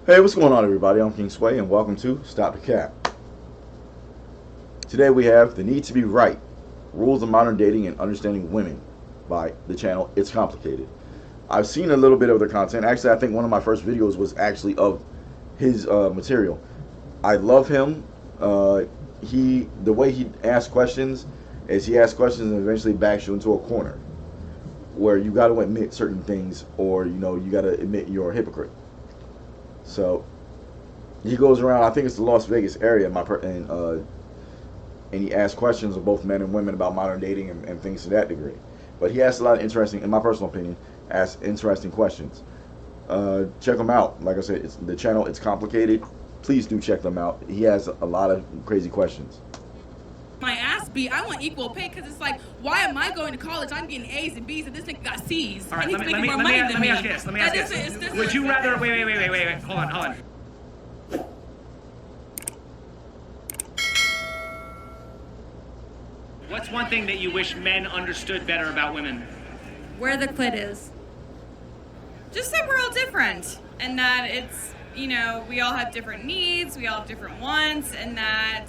Hey, what's going on, everybody? I'm King Sway, and welcome to Stop the Cap. Today we have The Need to Be Right, Rules of Modern Dating and Understanding Women by the channel It's Complicated. I've seen a little bit of the content. Actually, I think one of my first videos was actually of his material. I love him. The way he asks questions is he asks questions and eventually backs you into a corner where you got to admit certain things, or you got to admit you're a hypocrite. So he goes around. I think it's the Las Vegas area, and he asks questions of both men and women about modern dating and things to that degree. But he asks a lot of interesting, in my personal opinion, asks interesting questions. Check him out. Like I said, it's the channel. It's Complicated. Please do check them out. He has a lot of crazy questions. My ass beat. I want equal pay because it's like, why am I going to college? I'm getting A's and B's and this nigga got C's. All right, and let me ask you this. Let me ask you this. Would you rather? Wait. Hold on. What's one thing that you wish men understood better about women? Where the clit is. Just that we're all different and that it's, we all have different needs, we all have different wants, and that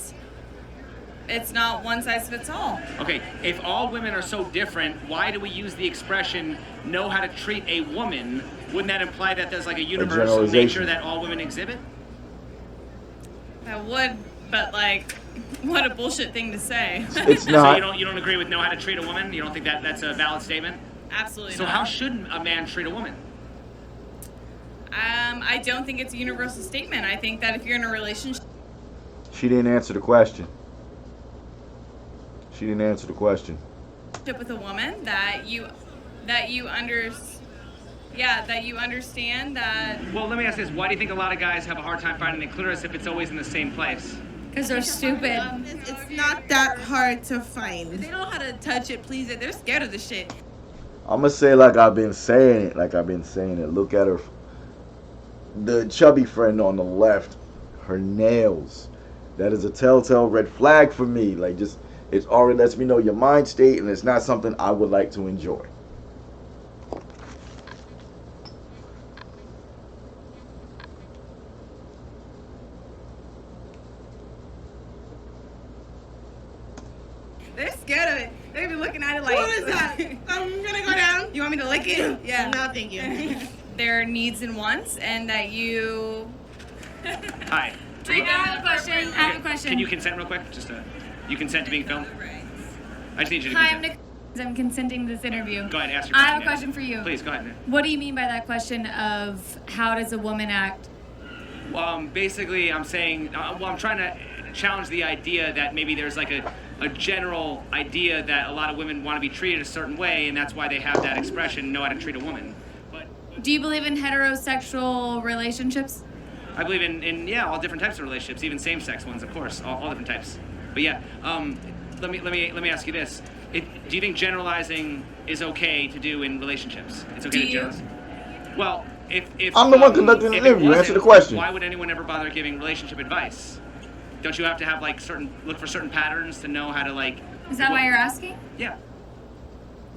it's not one size fits all. Okay, if all women are so different, why do we use the expression know how to treat a woman? Wouldn't that imply that there's like a universal nature that all women exhibit? That would, but what a bullshit thing to say. It's not. So you don't agree with know how to treat a woman? You don't think that's a valid statement? Absolutely so not. So how should a man treat a woman? I don't think it's a universal statement. I think that if you're in a relationship... She didn't answer the question. With a woman that you understand that. Well, let me ask this: why do you think a lot of guys have a hard time finding the clitoris if it's always in the same place? Because they're stupid. It's not that hard to find. They don't know how to touch it, please it. They're scared of the shit. I'm gonna say like I've been saying it. Look at her, the chubby friend on the left. Her nails. That is a telltale red flag for me. It already lets me know your mind state, and it's not something I would like to enjoy. They're scared of it. They've been looking at it like, what is that? I'm gonna go down. You want me to lick it? Yeah. No, thank you. Their needs and wants, and that you... Hi. I have a question. Can you consent real quick? You consent to being filmed? I just need you to Hi, consent. I'm consenting to this interview. Go ahead, ask your question. I have a question for you. Please, go ahead. What do you mean by that question of how does a woman act? Basically, I'm saying, I'm trying to challenge the idea that maybe there's like a general idea that a lot of women want to be treated a certain way, and that's why they have that expression, know how to treat a woman. But do you believe in heterosexual relationships? I believe in all different types of relationships, even same-sex ones, of course, all different types. But yeah, let me ask you this: do you think generalizing is okay to do in relationships? It's okay to generalize. Well, if I'm the one conducting the interview. Answer the question. Why would anyone ever bother giving relationship advice? Don't you have to have look for certain patterns to know how to Is that why you're asking? Yeah.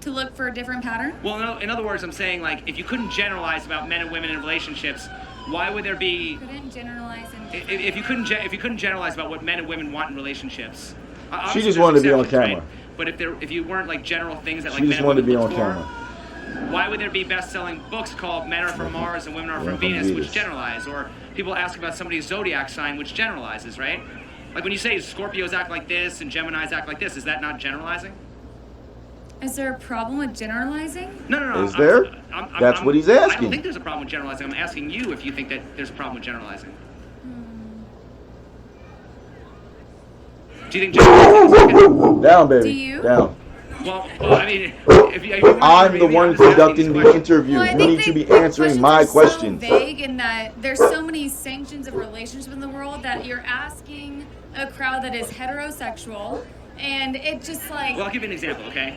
To look for a different pattern? Well, no, in other words, I'm saying if you couldn't generalize about men and women in relationships, why would there be? Couldn't generalize if you couldn't generalize about what men and women want in relationships. She just wanted to be on camera. Right? But if you weren't general things that she just men wanted and to be women on look camera. for, why would there be best-selling books called Men Are From Mars and Women Are From Venus, which generalize? Or people ask about somebody's zodiac sign, which generalizes, right? Like when you say Scorpios act like this and Geminis act like this, is that not generalizing? Is there a problem with generalizing? No. Is there? That's what he's asking. I don't think there's a problem with generalizing. I'm asking you if you think that there's a problem with generalizing. Do you think generalizing Down, baby. Do you? Down. Well, I mean, if I'm the one conducting the interview. Well, I you think need to be the answering my questions. So vague in that there's so many sanctions of relationship in the world that you're asking a crowd that is heterosexual, and it just Well, I'll give you an example, okay?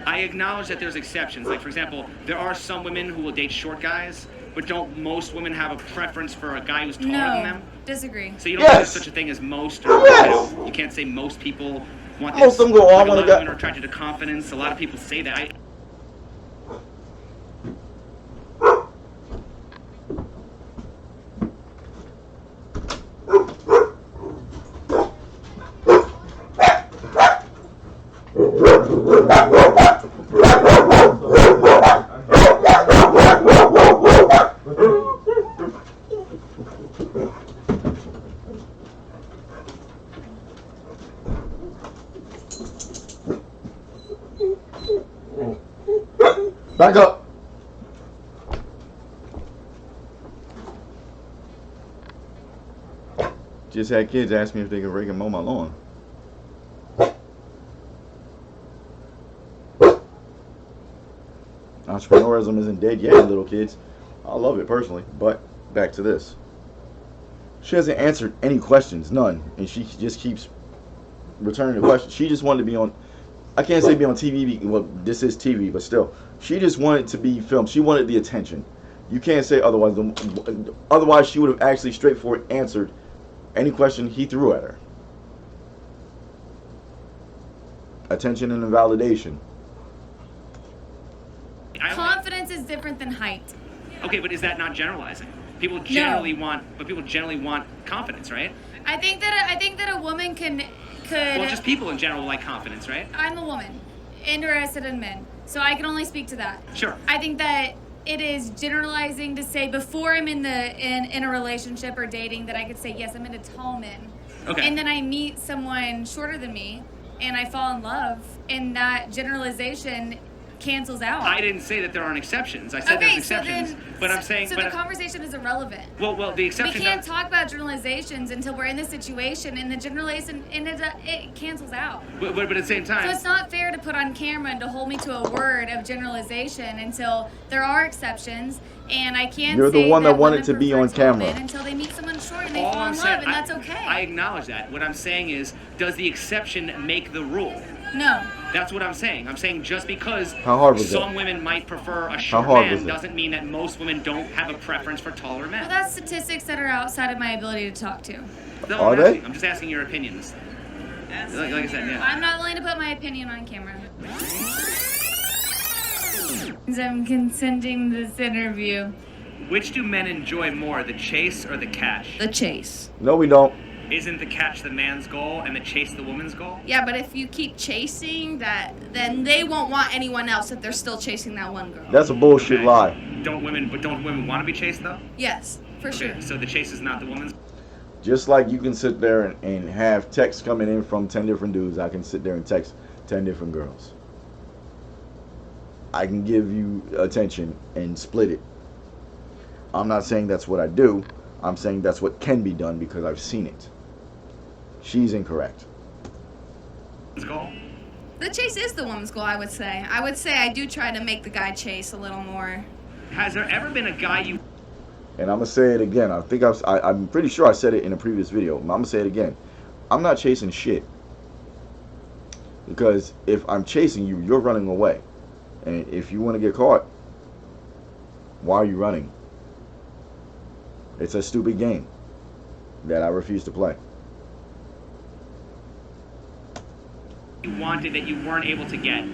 I acknowledge that there's exceptions. For example, there are some women who will date short guys, but don't most women have a preference for a guy who's taller than them? Disagree. So you don't think there's such a thing as most, or you can't say most people want this. Most of them go, I want a lot to of go. women are attracted to confidence. A lot of people say that. Back up. Just had kids ask me if they could rake and mow my lawn. Entrepreneurism isn't dead yet, little kids. I love it personally, but back to this. She hasn't answered any questions, none, and she just keeps returning the questions. She just wanted to be on, I can't say be on TV, well, this is TV, but still. She just wanted to be filmed. She wanted the attention. You can't say otherwise. Otherwise, she would have actually straightforward answered any question he threw at her. Attention and validation. Confidence is different than height. Okay, but is that not generalizing? People generally want confidence, right? I think that a woman could. Well, just people in general like confidence, right? I'm a woman, interested in men, so I can only speak to that. Sure. I think that it is generalizing to say before I'm in a relationship or dating that I could say yes, I'm into tall men. Okay. And then I meet someone shorter than me, and I fall in love, and that generalization cancels out. I didn't say that there aren't exceptions. I said there's exceptions, but I'm saying. So the conversation is irrelevant. Well, the exceptions. We can't talk about generalizations until we're in this situation, and the generalization it cancels out. But at the same time. So it's not fair to put on camera and to hold me to a word of generalization until there are exceptions, and I can't. You're the say one that wanted women to be prefer on tall camera. men until they meet someone short and they All fall I'm in saying, love, and that's okay. I acknowledge that. What I'm saying is, does the exception make the rule? No. That's what I'm saying. I'm saying just because How hard was some that? women might prefer a short hard man was it? doesn't mean that most women don't have a preference for taller men. Well, that's statistics that are outside of my ability to talk to. No, Are they? I'm just asking your opinions. Like I said, yeah. I'm not willing to put my opinion on camera. I'm consenting to this interview. Which do men enjoy more, the chase or the catch? The chase. No, we don't. Isn't the catch the man's goal and the chase the woman's goal? Yeah, but if you keep chasing that, then they won't want anyone else if they're still chasing that one girl. That's a bullshit Okay. lie. Don't women want to be chased though? Yes, for sure. Okay, so the chase is not the woman's. Just like you can sit there and have texts coming in from 10 different dudes, I can sit there and text 10 different girls. I can give you attention and split it. I'm not saying that's what I do. I'm saying that's what can be done because I've seen it. She's incorrect. Goal? The chase is the woman's goal, I would say. I would say I do try to make the guy chase a little more. Has there ever been a guy you And I'm gonna say it again. I'm pretty sure I said it in a previous video. But I'm gonna say it again. I'm not chasing shit. Because if I'm chasing you, you're running away. And if you want to get caught, why are you running? It's a stupid game that I refuse to play. wanted that you weren't able to get?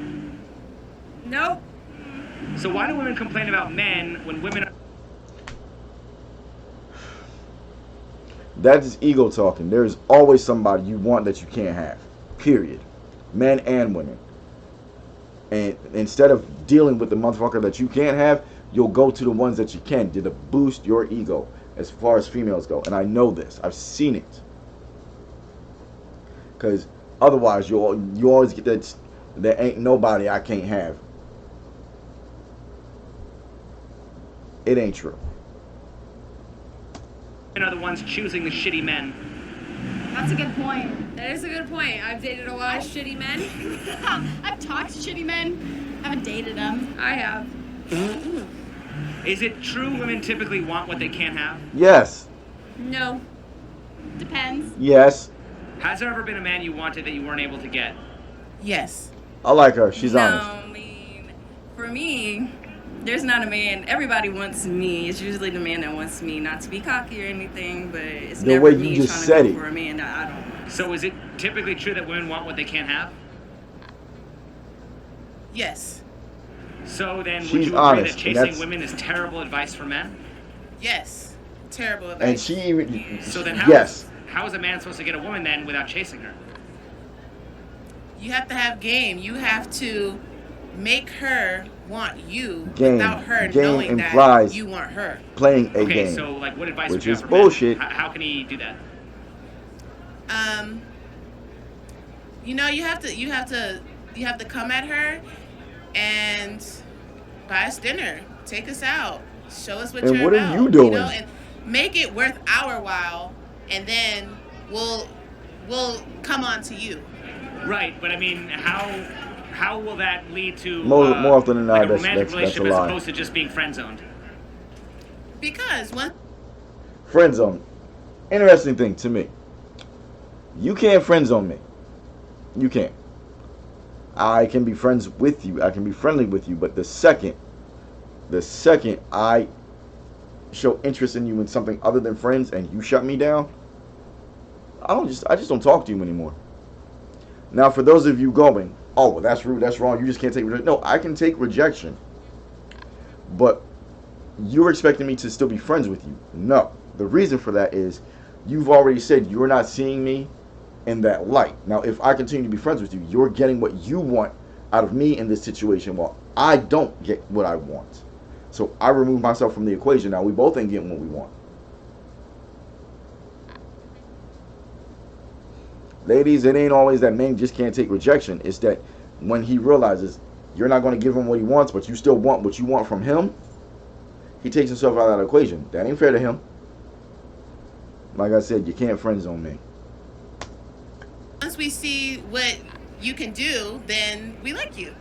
Nope. So why do women complain about men when women... That is ego talking. There's always somebody you want that you can't have. Period. Men and women. And instead of dealing with the motherfucker that you can't have, you'll go to the ones that you can to boost your ego as far as females go. And I know this. I've seen it. Because otherwise you always get that there ain't nobody I can't have. It ain't true. are the ones choosing the shitty men. That's a good point. That is a good point. I've dated a lot of shitty men. I've talked to shitty men. I haven't dated them. I have. Is it true women typically want what they can't have? Yes. No. Depends. Yes. Has there ever been a man you wanted that you weren't able to get? Yes. I like her. She's honest. I mean, for me, there's not a man. Everybody wants me. It's usually the man that wants me, not to be cocky or anything, but it's The never way you me just trying said to it. go for a man that I don't want. So is it typically true that women want what they can't have? Yes. So then would She's you agree honest, that and chasing that's- women is terrible advice for men? Yes. Terrible And advice. she even So then yes. how is a man supposed to get a woman then without chasing her? You have to have game. You have to make her want you Game. without her Game knowing implies that you want her. playing a Okay, game. so like, what advice Which would you is have for men? bullshit. How can he do that? You know, you have to come at her and buy us dinner, take us out, show us what And you're what are about. you doing? You know, and make it worth our while, and then we'll come on to you. Right, but I mean, how will that lead to More often than not, like a that's romantic a relationship lie. as opposed to just being friend zoned? Because once Friend zone. Interesting thing to me. You can't friend zone me. You can't. I can be friends with you. I can be friendly with you. But the second I show interest in you in something other than friends and you shut me down, I just don't talk to you anymore. Now, for those of you going, oh, well, that's rude, that's wrong, you just can't take rejection. No, I can take rejection. But you're expecting me to still be friends with you. No. The reason for that is you've already said you're not seeing me in that light. Now, if I continue to be friends with you, you're getting what you want out of me in this situation while I don't get what I want. So I remove myself from the equation. Now, we both ain't getting what we want. Ladies, it ain't always that men just can't take rejection. It's that when he realizes you're not going to give him what he wants, but you still want what you want from him, he takes himself out of that equation. That ain't fair to him. Like I said, you can't friend zone me. once we see what you can do, then we like you.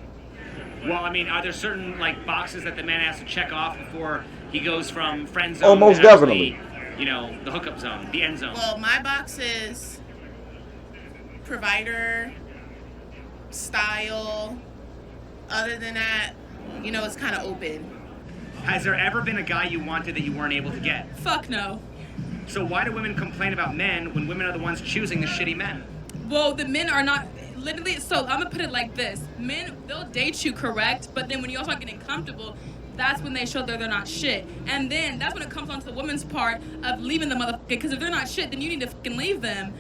Well, I mean, are there certain like boxes that the man has to check off before he goes from friend zone Oh, most to actually, definitely. you know, the hookup zone, the end zone? Well, my box is provider, style. Other than that, you know, it's kind of open. Has there ever been a guy you wanted that you weren't able to get? Fuck no. So why do women complain about men when women are the ones choosing the shitty men? Well, the men are not literally. So I'm gonna put it like this: men, they'll date you, correct? But then when you start getting comfortable, that's when they show that they're not shit. And then that's when it comes on to the woman's part of leaving the motherfucker. Because if they're not shit, then you need to fucking leave them.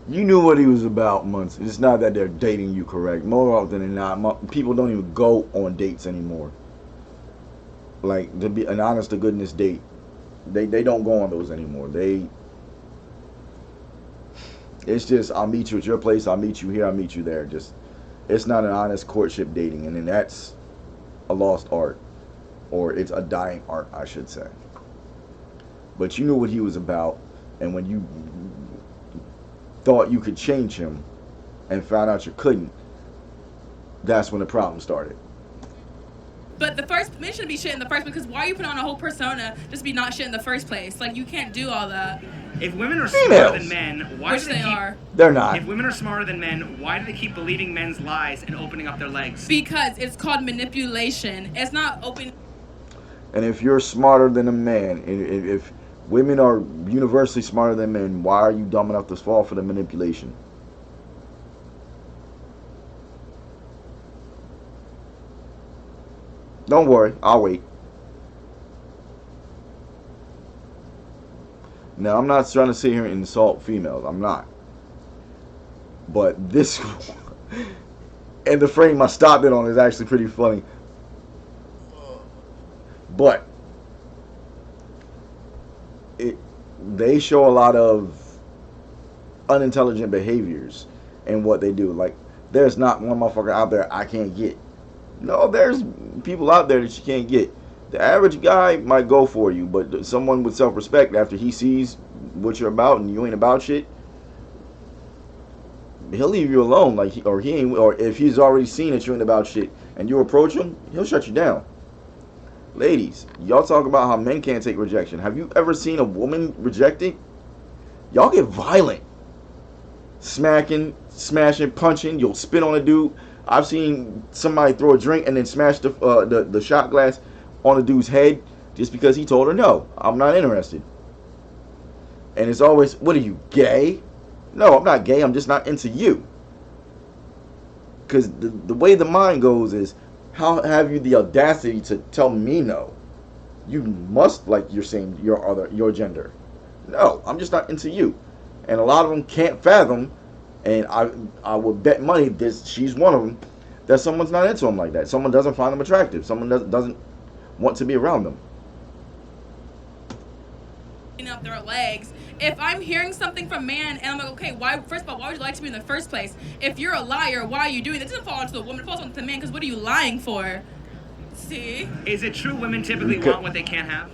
You knew what he was about months. It's not that they're dating you correct. More often than not, people don't even go on dates anymore. Like, to be an honest to goodness date, they don't go on those anymore. It's just, I'll meet you at your place, I'll meet you here, I'll meet you there. Just, it's not an honest courtship dating, and then that's a lost art, or it's a dying art, I should say. But you knew what he was about, and when you thought you could change him and found out you couldn't, that's when the problem started. But the first men shouldn't be shit in the first because why are you putting on a whole persona just to be not shit in the first place? Like, you can't do all that. If women are Females. smarter than men, why Which do they they keep... are. They're not. If women are smarter than men, why do they keep believing men's lies and opening up their legs? Because it's called manipulation. It's not open. And if you're smarter than a man, and if women are universally smarter than men, why are you dumb enough to fall for the manipulation? Don't worry, I'll wait. Now, I'm not trying to sit here and insult females. I'm not. But this... and the frame I stopped it on is actually pretty funny. But... they show a lot of unintelligent behaviors in what they do. Like, there's not one motherfucker out there I can't get. No, there's people out there that you can't get. The average guy might go for you, but someone with self-respect, after he sees what you're about and you ain't about shit, he'll leave you alone. Like, or if he's already seen that you ain't about shit and you approach him, he'll shut you down. Ladies, y'all talk about how men can't take rejection. Have you ever seen a woman rejected? Y'all get violent. Smacking, smashing, punching. You'll spit on a dude. I've seen somebody throw a drink and then smash the shot glass on a dude's head just because he told her, no, I'm not interested. And it's always, what are you, gay? No, I'm not gay. I'm just not into you. Because the way the mind goes is, how have you the audacity to tell me no? You must like your gender. No, I'm just not into you. And a lot of them can't fathom And I would bet money this she's one of them, that someone's not into them like that. Someone doesn't find them attractive. Someone doesn't want to be around them. Up their legs. If I'm hearing something from man and I'm like, okay, why? First of all, why would you lie to me in the first place? If you're a liar, why are you doing that? It doesn't fall onto the woman, it falls onto the man. Because what are you lying for? See? Is it true women typically want what they can't have?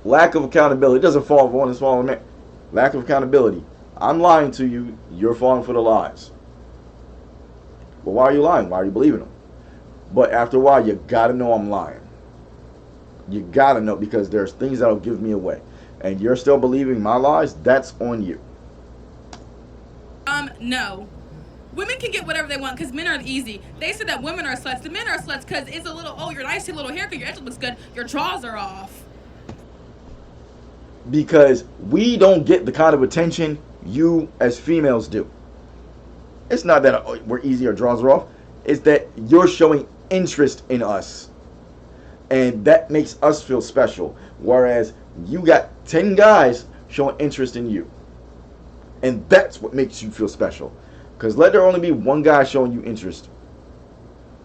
Lack of accountability. It doesn't fall on one, it's falling on man. Lack of accountability. I'm lying to you. You're falling for the lies. But why are you lying? Why are you believing them? But after a while, you gotta know I'm lying. You gotta know, because there's things that'll give me away. And you're still believing my lies, that's on you. No. Women can get whatever they want because men are easy. They said that women are sluts. The men are sluts because it's a little, oh, you're nice, your little haircut, your edge looks good, your drawers are off. Because we don't get the kind of attention you as females do. It's not that we're easy or draws are off. It's that you're showing interest in us. And that makes us feel special. Whereas you got 10 guys showing interest in you. And that's what makes you feel special. Because let there only be one guy showing you interest.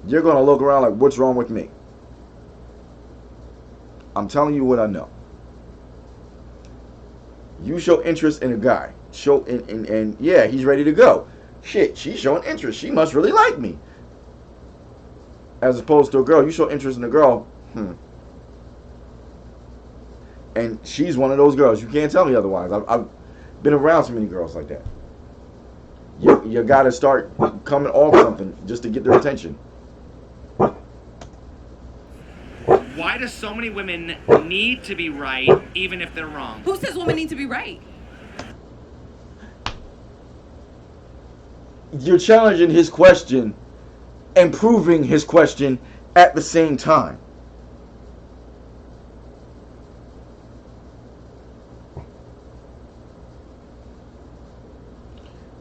You're going to look around like, what's wrong with me? I'm telling you what I know. You show interest in a guy. And yeah, he's ready to go. Shit, she's showing interest. She must really like me. As opposed to a girl, you show interest in a girl. And she's one of those girls. You can't tell me otherwise. I've been around so many girls like that. You got to start coming off something just to get their attention. Why do so many women need to be right even if they're wrong? Who says women need to be right? You're challenging his question and proving his question at the same time.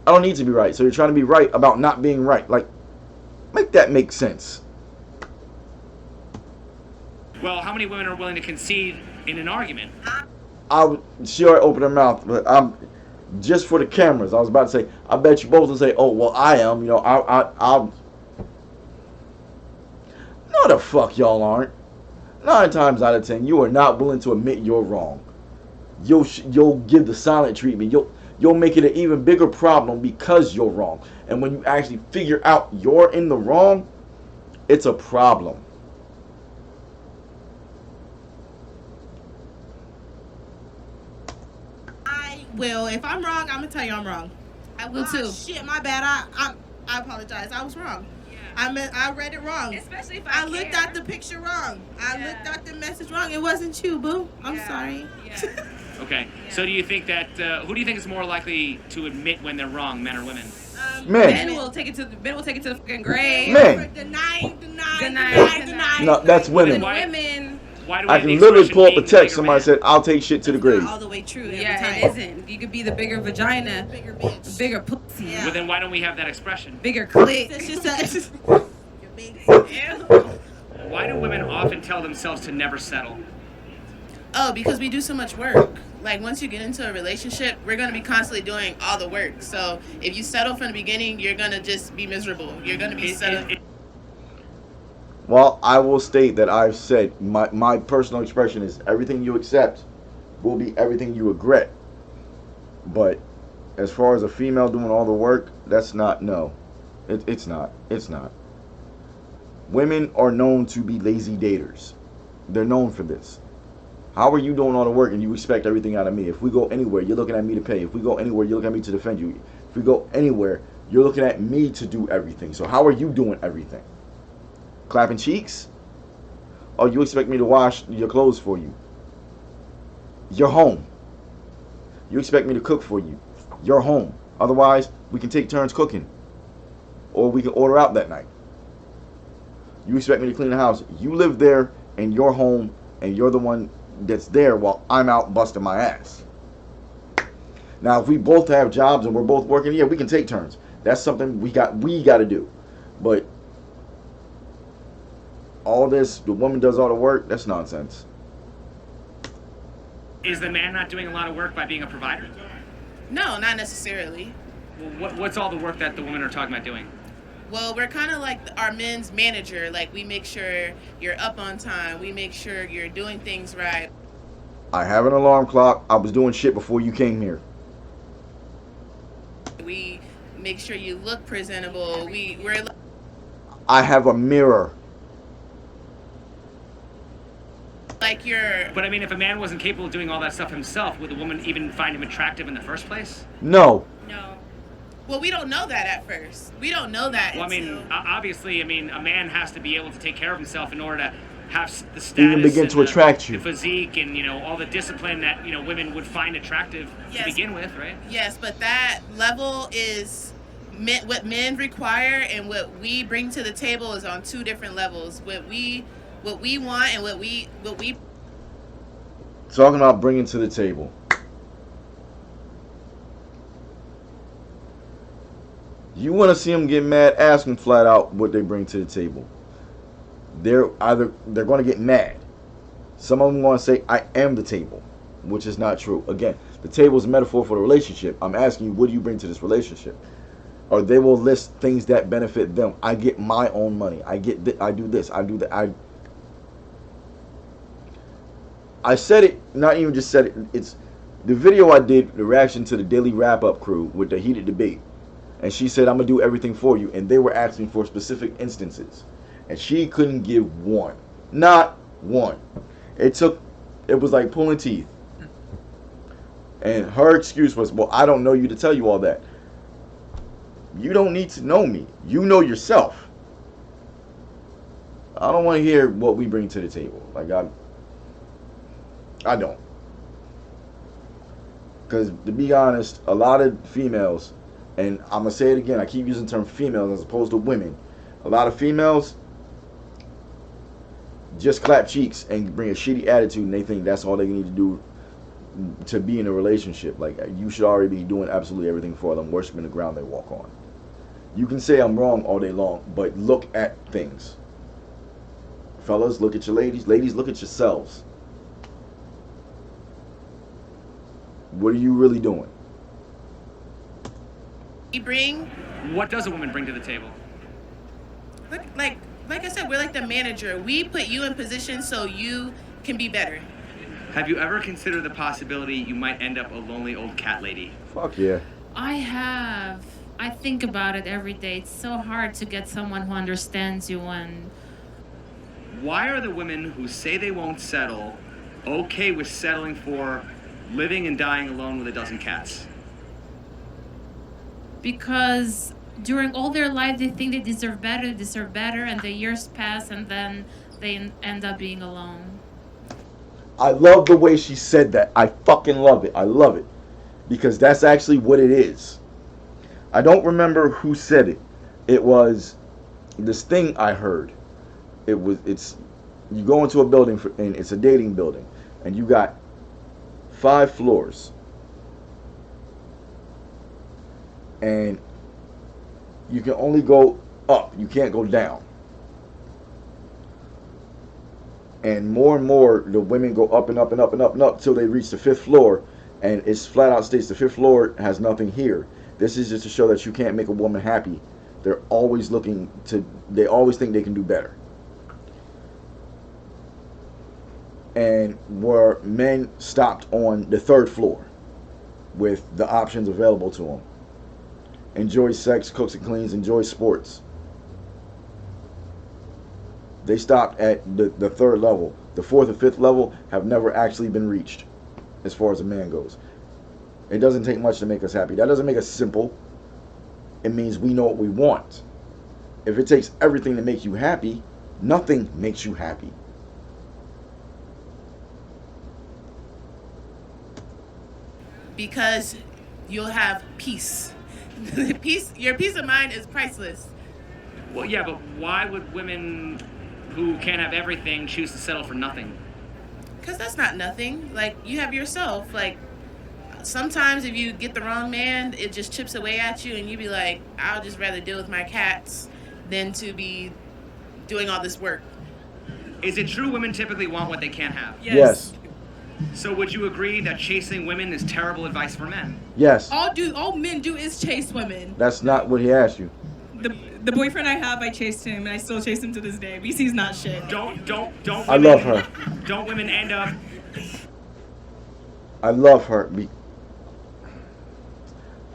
I don't need to be right. So you're trying to be right about not being right. Like, make that make sense. Well, how many women are willing to concede in an argument? She already opened her mouth, but I'm just for the cameras. I was about to say, I bet you both will say, "Oh, well, I am." You know, I'll. No, the fuck y'all aren't. 9 times out of 10, you are not willing to admit you're wrong. You'll give the silent treatment. You'll make it an even bigger problem because you're wrong. And when you actually figure out you're in the wrong, it's a problem. Well, if I'm wrong, I'm gonna tell you I'm wrong. I will too. Shit, my bad. I apologize. I was wrong. Yeah. I read it wrong. Especially if I looked at the picture wrong. I looked at the message wrong. It wasn't you, boo. I'm sorry. Yeah. Okay. So do you think that who do you think is more likely to admit when they're wrong, men or women? Men. Men will take it to the fucking grave. Men. Deny. No, that's women. Why- Women. Why do I we have can the literally expression pull up a being text. bigger Somebody man? said, "I'll take shit to the grave." All the way true. Every Yeah, time. it isn't. You could be the bigger vagina, Bigger bitch. bigger pussy, Yeah. Well, then why don't we have that expression? bigger clit. It's just you're big. Ew. Why do women often tell themselves to never settle? Oh, because we do so much work. Like, once you get into a relationship, we're going to be constantly doing all the work. So if you settle from the beginning, you're going to just be miserable. You're going to be settled. Well, I will state that I've said my personal expression is everything you accept will be everything you regret. But as far as a female doing all the work, that's not, no. It's not. It's not. Women are known to be lazy daters. They're known for this. How are you doing all the work and you expect everything out of me? If we go anywhere, you're looking at me to pay. If we go anywhere, you're looking at me to defend you. If we go anywhere, you're looking at me to do everything. So how are you doing everything? Clapping cheeks? Or you expect me to wash your clothes for you? You're home. You expect me to cook for you? You're home. Otherwise, we can take turns cooking. Or we can order out that night. You expect me to clean the house. You live there and you're home and you're the one that's there while I'm out busting my ass. Now, if we both have jobs and we're both working, yeah, we can take turns. That's something we got to do. But all this, the woman does all the work, that's nonsense. Is the man not doing a lot of work by being a provider? No, not necessarily. What's all the work that the women are talking about doing? Well, we're kind of like our men's manager. Like, we make sure you're up on time. We make sure you're doing things right. I have an alarm clock. I was doing shit before you came here. We make sure you look presentable. We're I have a mirror. like you're. But I mean, if a man wasn't capable of doing all that stuff himself, would the woman even find him attractive in the first place? No. No. Well, we don't know that at first. We don't know that. Well, I mean, until- obviously, I mean, a man has to be able to take care of himself in order to have the status, Even begin and to attract you. the physique, and all the discipline that women would find attractive Yes. to begin with, right? Yes, but that level is what men require, and what we bring to the table is on two different levels. What we want and what we Talking about bringing to the table. You want to see them get mad? Ask them flat out what they bring to the table. They're going to get mad. Some of them want to say, "I am the table," which is not true. Again, the table is a metaphor for the relationship. I'm asking you, what do you bring to this relationship? Or they will list things that benefit them. I get my own money. I do this. I do that. I said it. Not even just said it. It's the video I did. The reaction to the Daily Wrap Up crew with the heated debate. And she said, "I'm going to do everything for you." And they were asking for specific instances. And she couldn't give one. Not one. It was like pulling teeth. And her excuse was, "Well, I don't know you to tell you all that." You don't need to know me. You know yourself. I don't want to hear what we bring to the table. Like, I don't. Because to be honest, a lot of females, and I'm going to say it again, I keep using the term females as opposed to women. A lot of females just clap cheeks and bring a shitty attitude, and they think that's all they need to do to be in a relationship. Like, you should already be doing absolutely everything for them, worshiping the ground they walk on. You can say I'm wrong all day long, but look at things. Fellas, look at your ladies. Ladies, look at yourselves. What are you really doing? bring. What does a woman bring to the table? Like I said, we're like the manager. We put you in position so you can be better. Have you ever considered the possibility you might end up a lonely old cat lady? Fuck yeah. I have. I think about it every day. It's so hard to get someone who understands you and Why are the women who say they won't settle okay with settling for living and dying alone with a dozen cats? because during all their life they think they deserve better, and the years pass and then they end up being alone. I love the way she said that. I fucking love it. I love it. Because that's actually what it is. I don't remember who said it. It was this thing I heard. It's you go into a building and it's a dating building, and you got 5 floors. And you can only go up. You can't go down. And more, the women go up and up and up and up and up till they reach the 5th floor, and it's flat out states the 5th floor has nothing here. This is just to show that you can't make a woman happy. They're always they always think they can do better. And where men stopped on the 3rd floor with the options available to them. Enjoy sex, cooks and cleans, enjoy sports. They stopped at the 3rd level. The 4th and 5th level have never actually been reached as far as a man goes. It doesn't take much to make us happy. That doesn't make us simple. It means we know what we want. If it takes everything to make you happy, nothing makes you happy. Because you'll have peace. Your peace of mind is priceless. Well, yeah, but why would women who can't have everything choose to settle for nothing? Because that's not nothing. Like, you have yourself. Like, sometimes if you get the wrong man, it just chips away at you, and you be like, I'll just rather deal with my cats than to be doing all this work. Is it true women typically want what they can't have? Yes. So would you agree that chasing women is terrible advice for men? Yes. All men do is chase women. That's not what he asked you. The boyfriend I have, I chased him, and I still chase him to this day. BC's not shit. Don't. I love her. Don't women end up? I love her.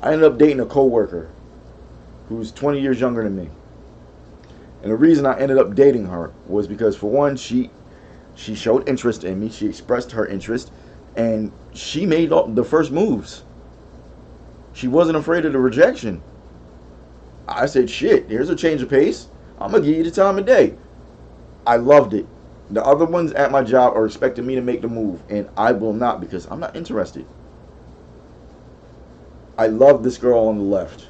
I ended up dating a coworker who's 20 years younger than me. And the reason I ended up dating her was because, for one, she showed interest in me. She expressed her interest, and she made the first moves. She wasn't afraid of the rejection. I said, shit, here's a change of pace. I'm going to give you the time of day. I loved it. The other ones at my job are expecting me to make the move, and I will not, because I'm not interested. I love this girl on the left.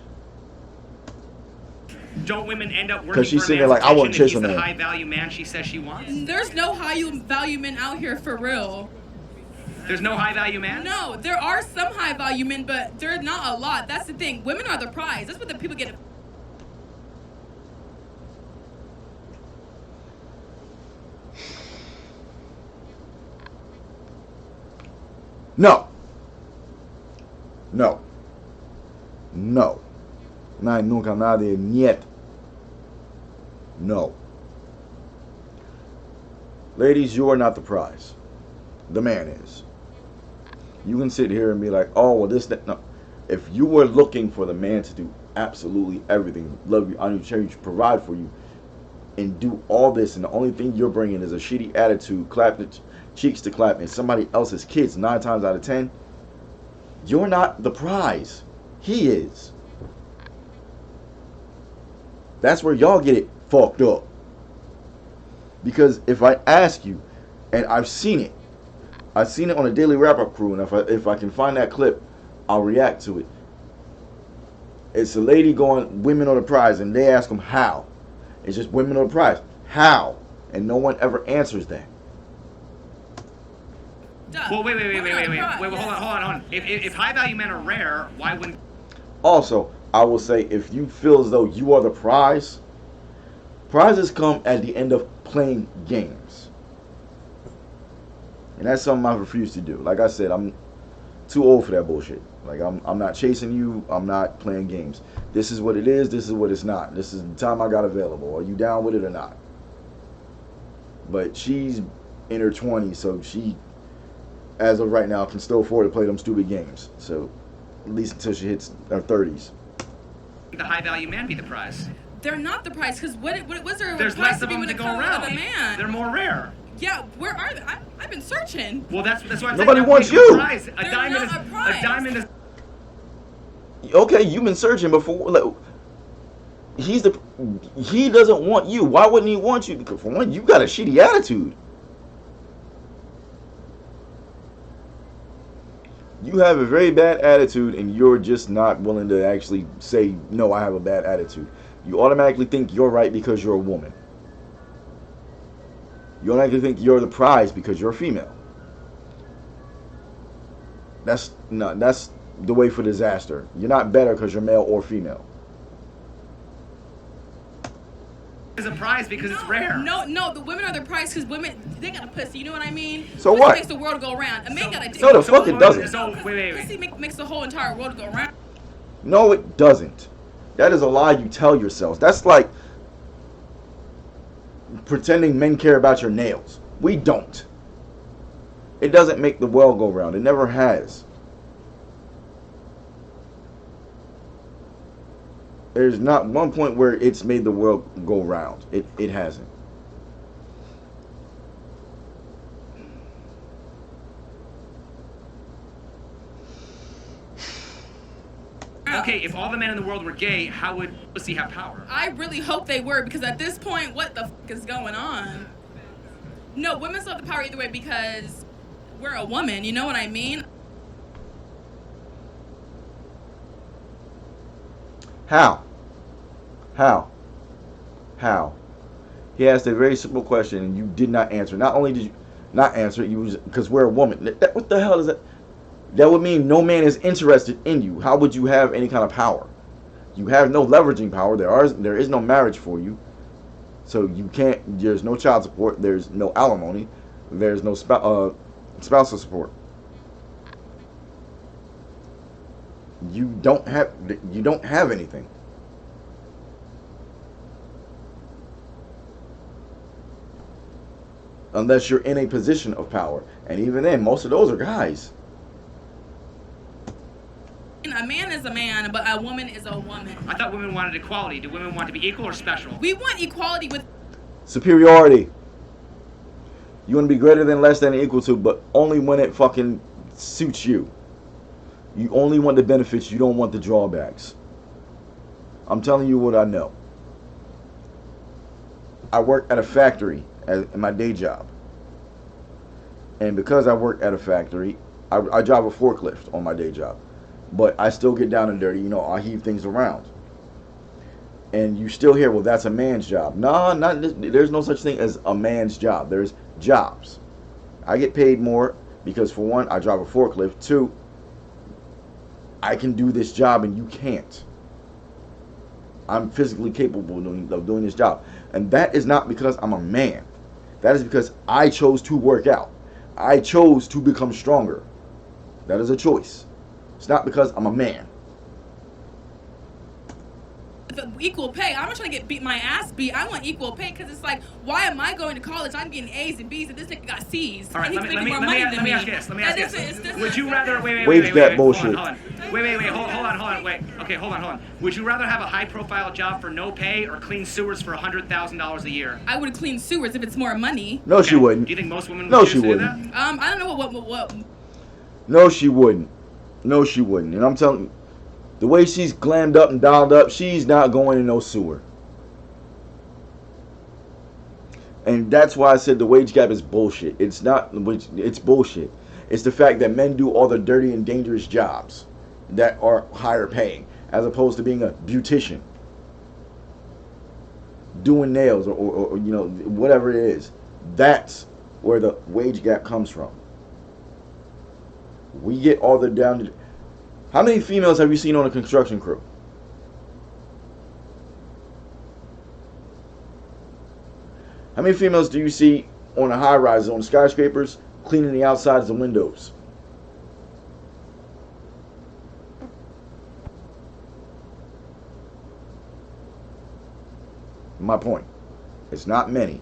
Don't women end up working Because she's for a singing man's like, I want attention chase and a he's the man. high value man she says she wants? There's no high value men out here for real. There's no high value man? No, there are some high value men, but they're not a lot. That's the thing. Women are the prize. That's what the people get. No. No. No. No hay nunca nadie niet. No. Ladies, you are not the prize. The man is. You can sit here and be like, oh, well, this, that. No. If you were looking for the man to do absolutely everything, love you, honor you, cherish you, provide for you, and do all this, and the only thing you're bringing is a shitty attitude, clapping cheeks to clap, and somebody else's kids 9 times out of 10, you're not the prize. He is. That's where y'all get it fucked up. Because if I ask you, and I've seen it on a daily wrap-up crew, and if I can find that clip, I'll react to it. It's a lady going, women are the prize, and they ask them how. It's just women are the prize. How? And no one ever answers that. Well, wait, hold on. If high value men are rare, why wouldn't? Also, I will say, if you feel as though you are the prize, prizes come at the end of playing games. And that's something I refuse to do. Like I said, I'm too old for that bullshit. Like, I'm not chasing you. I'm not playing games. This is what it is. This is what it's not. This is the time I got available. Are you down with it or not? But she's in her 20s, so she, as of right now, can still afford to play them stupid games. So, at least until she hits her 30s. The high value man be the prize? They're not the prize, because what's there? There's prize less of be them when to it go comes around. to the man? They're more rare. Yeah, where are they? I've been searching. Well, that's why I'm Nobody saying wants that makes you. a prize. They're not a prize. A diamond is. Okay, you've been searching before. Like, he doesn't want you. Why wouldn't he want you? Because, for one, you got a shitty attitude. You have a very bad attitude, and you're just not willing to actually say, no, I have a bad attitude. You automatically think you're right because you're a woman. You automatically think you're the prize because you're a female. That's the way for disaster. You're not better because you're male or female. Is a prize because it's rare. No, the women are the prize because women, they got a pussy, you know what I mean? So Pussy what? makes the world go round. A man got a dick. No, the fuck it doesn't. So, wait. Pussy makes the whole entire world go round. No, it doesn't. That is a lie you tell yourselves. That's like pretending men care about your nails. We don't. It doesn't make the world go round. It never has. There's not one point where it's made the world go round. It hasn't. Okay, if all the men in the world were gay, how would pussy have power? I really hope they were, because at this point, what the fuck is going on? No, women still have the power either way because we're a woman, you know what I mean? How? He asked a very simple question and you did not answer. Not only did you not answer it, you was because we're a woman. What the hell is that? That would mean no man is interested in you. How would you have any kind of power? You have no leveraging power. There is no marriage for you. So you can't. There's no child support. There's no alimony. There's no Spousal support. You don't have anything. Unless you're in a position of power. And even then, most of those are guys. A man is a man, but a woman is a woman. I thought women wanted equality. Do women want to be equal or special? We want equality with Superiority. You want to be greater than, less than, equal to, but only when it fucking suits you. You only want the benefits, you don't want the drawbacks. I'm telling you what I know. I work at a factory in my day job. And because I work at a factory, I drive a forklift on my day job. But I still get down and dirty, you know, I heave things around. And you still hear, well, that's a man's job. No, there's no such thing as a man's job. There's jobs. I get paid more because, for one, I drive a forklift. Two, I can do this job and you can't. I'm physically capable of doing this job. And that is not because I'm a man. That is because I chose to work out. I chose to become stronger. That is a choice. It's not because I'm a man. the equal pay. I'm not trying to get my ass beat. I want equal pay because it's like, why am I going to college? I'm getting A's and B's and this nigga got C's. All right, and let he's me making more money than me. ask this. Let me ask this. Would you rather wage gap bullshit? Hold on. Wait. Okay, hold on. Would you rather have a high-profile job for no pay or clean sewers for $100,000 a year? I would clean sewers if it's more money. No, she wouldn't. Do you think most women would No, choose she to do wouldn't. that? I don't know what. No, she wouldn't. No, she wouldn't. And I'm telling you, the way she's glammed up and dialed up, she's not going in no sewer. And that's why I said the wage gap is bullshit. It's not, it's bullshit. It's the fact that men do all the dirty and dangerous jobs that are higher paying, as opposed to being a beautician, doing nails, or you know, whatever it is. That's where the wage gap comes from. We get all the down. How many females have you seen on a construction crew? How many females do you see on the high rises, on the skyscrapers, cleaning the outsides of the windows? My point. It's not many.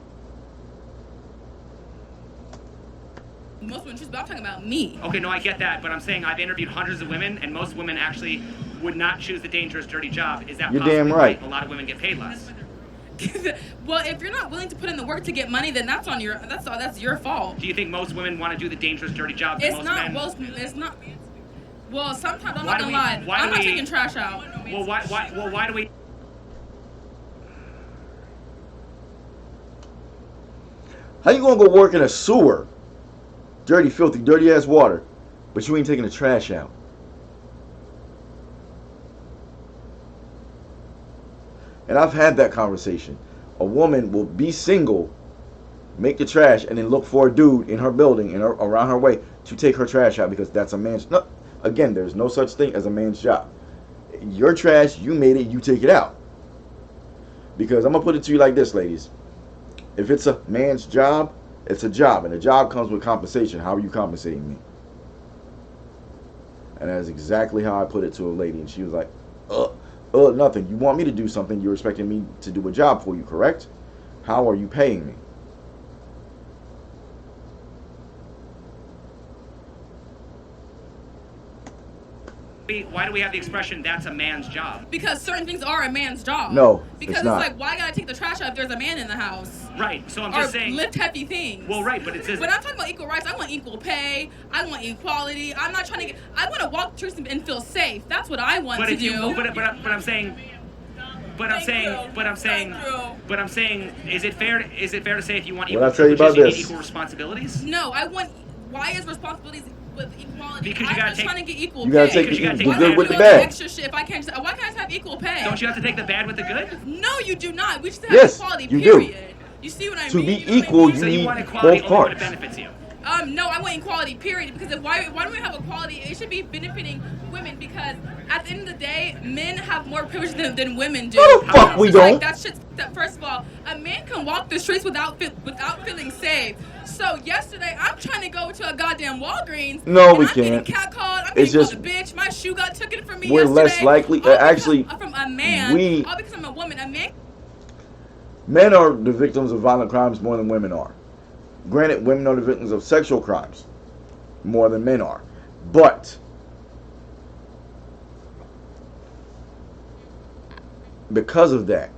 Most women choose, but I'm talking about me. Okay, no, I get that, but I'm saying I've interviewed hundreds of women, and most women actually would not choose the dangerous, dirty job. Is that You're possibly damn right. A lot of women get paid less. Well, if you're not willing to put in the work to get money, then that's your fault. Do you think most women want to do the dangerous, dirty job that It's most not. men? It's not. Well, sometimes I'm Why not do gonna we- lie. why do I'm not we- taking trash out. Well, why do we? How you gonna go work in a sewer? Dirty, filthy, dirty ass water, but you ain't taking the trash out. And I've had that conversation. A woman will be single, make the trash, and then look for a dude in her building and around her way to take her trash out because that's a man's. No, again, there's no such thing as a man's job. Your trash, you made it, you take it out. Because I'm gonna put it to you like this, ladies. If it's a man's job, it's a job, and a job comes with compensation. How are you compensating me? And that's exactly how I put it to a lady, and she was like, nothing. You want me to do something, you're expecting me to do a job for you, correct? How are you paying me? Why do we have the expression "that's a man's job"? Because certain things are a man's job. No, because it's not. like, why gotta take the trash out if there's a man in the house? Right. So I'm Or just saying. lift heavy things. Well, right, but it says. When I'm talking about equal rights, I want equal pay. I want equality. I'm not trying to get. I want to walk through and feel safe. That's what I want But to if do. you, but I'm saying. But I'm saying, is it fair to say if you want equal What I tell you about privileges, you need this? equal responsibilities? No, I want. Why is responsibilities with equality? Because you I'm gotta just take- trying to get equal You pay. gotta take Because you gotta the take good that. with the Do bad. extra shit if I can't. Why can't I just have equal pay? Don't you have to take the bad with the good? No, you do not. We should have Yes, equality. you do. Period. You see what I To mean? be You know what I equal, mean? you So you need want equality both only when it parts. benefits you. No, I want equality, period. Because why do we have equality? It should be benefiting women because at the end of the day, men have more privilege than women do. No, the fuck we It's like, don't. that shit's, first of all, a man can walk the streets without feeling safe. So yesterday, I'm trying to go to a goddamn Walgreens. No, and we I'm getting can't. catcalled. I'm It's getting just- called a bitch. My shoe got taken from me We're yesterday. less likely- All because actually, from a man. we- All because I'm a woman. A man. Men are the victims of violent crimes more than women are. Granted, women are the victims of sexual crimes more than men are. But because of that,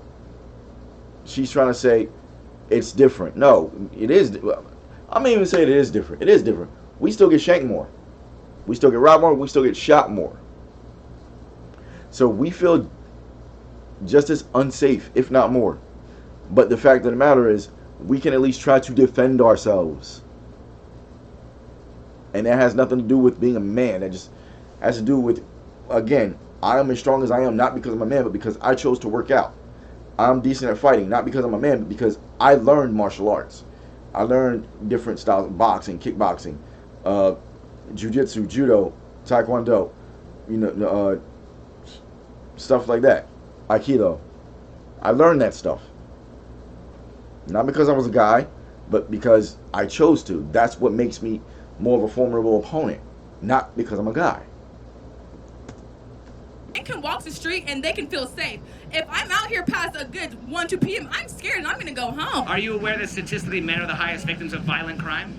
she's trying to say it's different. No, it is. Well, I'm not even saying it is different. It is different. We still get shanked more. We still get robbed more. We still get shot more. So we feel just as unsafe, if not more. But the fact of the matter is, we can at least try to defend ourselves. And that has nothing to do with being a man. That just has to do with, again, I am as strong as I am, not because I'm a man, but because I chose to work out. I'm decent at fighting, not because I'm a man, but because I learned martial arts. I learned different styles of boxing, kickboxing, jiu-jitsu, judo, taekwondo, stuff like that. Aikido. I learned that stuff. Not because I was a guy, but because I chose to. That's what makes me more of a formidable opponent. Not because I'm a guy. They can walk the street and they can feel safe. If I'm out here past a good 1, 2 p.m., I'm scared and I'm going to go home. Are you aware that statistically men are the highest victims of violent crime?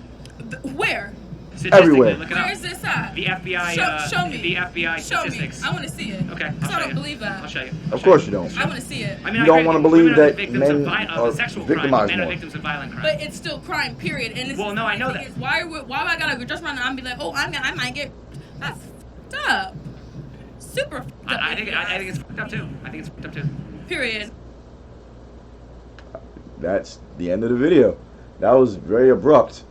Where? Statistically, Everywhere. look it up. Where is this at? The FBI. Show me. The FBI Show me. statistics. I want to see it. Okay. Because I don't believe that. I'll show you. Of course you don't. I want to see it. I mean, You don't I agree wanna with believe women are the that victims men of are sexual crime. victimized Men are more. victims of violent crime. But it's still crime, period. And it's, Well, no, I know the thing that. is, why I gotta dress around and be like, oh, I might get. That's fucked up. Super fucked up. I think it's fucked up too. I think it's fucked up too. Period. That's the end of the video. That was very abrupt.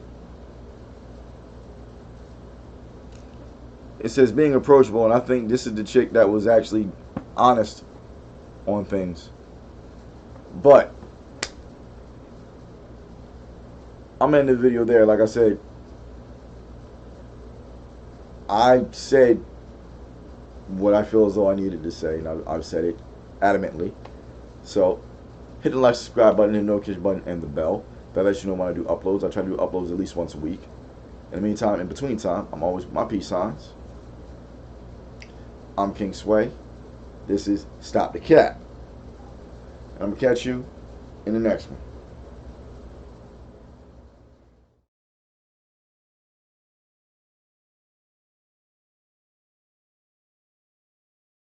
It says being approachable, and I think this is the chick that was actually honest on things. But I'm ending the video there. Like I said, I said what I feel as though I needed to say, and I've said it adamantly. So hit the like, subscribe button, and the notification button, and the bell. That lets you know when I do uploads. I try to do uploads at least once a week. In the meantime, in between time, I'm always with my peace signs. I'm King Sway. This is Stop the Cap. And I'm going to catch you in the next one.